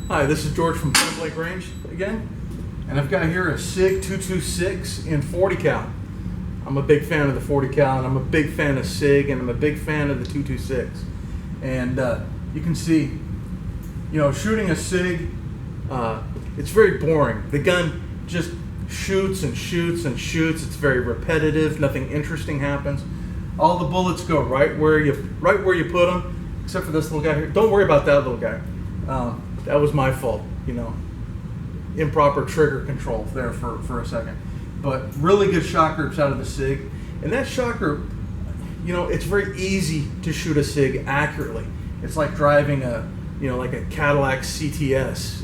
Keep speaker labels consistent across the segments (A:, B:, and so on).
A: Hi, this is George from Point Blank Range again, and I've got here a SIG 226 in 40 cal. I'm a big fan of the 40 cal, and I'm a big fan of SIG, and I'm a big fan of the 226. And you can see, shooting a SIG, it's very boring. The gun just shoots and shoots and shoots. It's very repetitive. Nothing interesting happens. All the bullets go right where you put them, except for this little guy here. Don't worry about that little guy. That was my fault, improper trigger control there for a second. But really good shot groups out of the SIG. And that shot group, it's very easy to shoot a SIG accurately. It's like driving like a Cadillac CTS.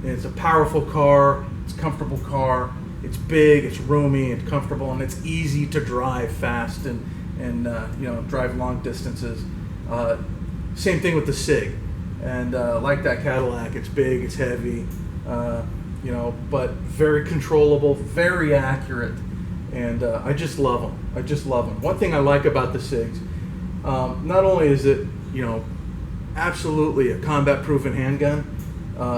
A: It's a powerful car, it's a comfortable car, it's big, it's roomy, it's comfortable, and it's easy to drive fast and drive long distances. Same thing with the SIG. And like that Cadillac, it's big, it's heavy, but very controllable, very accurate, and I just love them. I just love them. One thing I like about the SIGs, not only is it, absolutely a combat-proven handgun,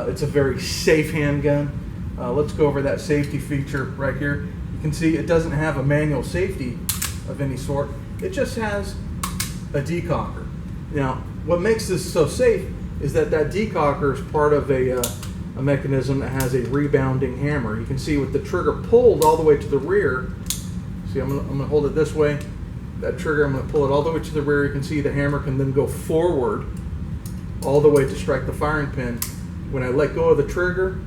A: it's a very safe handgun. Let's go over that safety feature right here. You can see it doesn't have a manual safety of any sort. It just has a decocker. Now, what makes this so safe is that decocker is part of a mechanism that has a rebounding hammer. You can see with the trigger pulled all the way to the rear. See, I'm gonna hold it this way. That trigger, I'm gonna pull it all the way to the rear. You can see the hammer can then go forward all the way to strike the firing pin. When I let go of the trigger,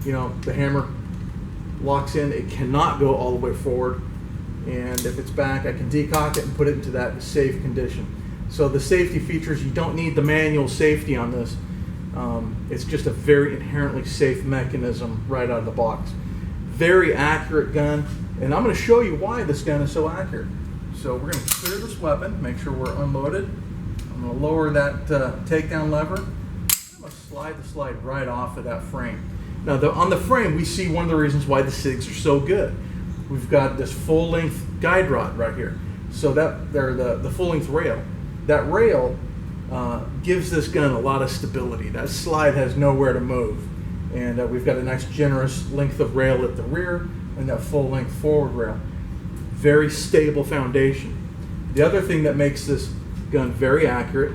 A: the hammer locks in. It cannot go all the way forward. And if it's back, I can decock it and put it into that safe condition. So the safety features, you don't need the manual safety on this. It's just a very inherently safe mechanism right out of the box. Very accurate gun, and I'm going to show you why this gun is so accurate. So we're going to clear this weapon, make sure we're unloaded. I'm going to lower that takedown lever. I'm going to slide the slide right off of that frame. Now on the frame, we see one of the reasons why the SIGs are so good. We've got this full-length guide rod right here. So they're the full-length rail. That rail gives this gun a lot of stability. That slide has nowhere to move. And we've got a nice generous length of rail at the rear and that full-length forward rail. Very stable foundation. The other thing that makes this gun very accurate,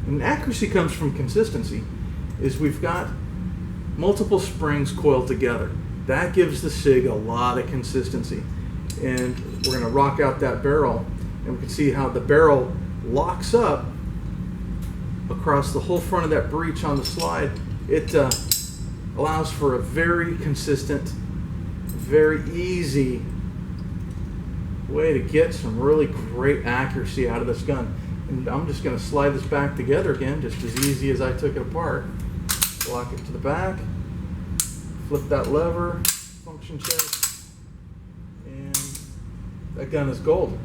A: and accuracy comes from consistency, is we've got multiple springs coiled together. That gives the SIG a lot of consistency. And we're going to rock out that barrel, and we can see how the barrel locks up across the whole front of that breech on the slide. It allows for a very consistent, very easy way to get some really great accuracy out of this gun. And I'm just going to slide this back together again, just as easy as I took it apart. Lock it to the back, flip that lever, function check, and that gun is gold.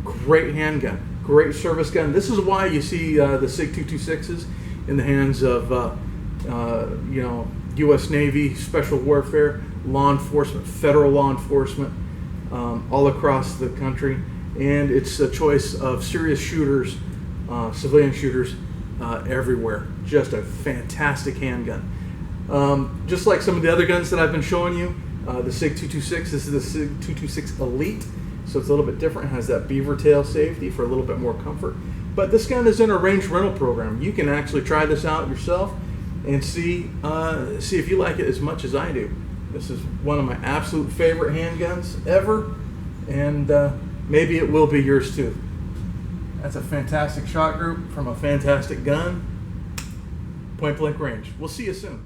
A: Great handgun. Great service gun. This is why you see the SIG 226s in the hands of U.S. Navy, Special Warfare, law enforcement, federal law enforcement, all across the country, and it's a choice of serious shooters, civilian shooters everywhere. Just a fantastic handgun. Just like some of the other guns that I've been showing you, the SIG 226. This is the SIG 226 Elite. So it's a little bit different. It has that beaver tail safety for a little bit more comfort. But this gun is in a range rental program. You can actually try this out yourself and see if you like it as much as I do. This is one of my absolute favorite handguns ever, and maybe it will be yours too. That's a fantastic shot group from a fantastic gun. Point Blank Range. We'll see you soon.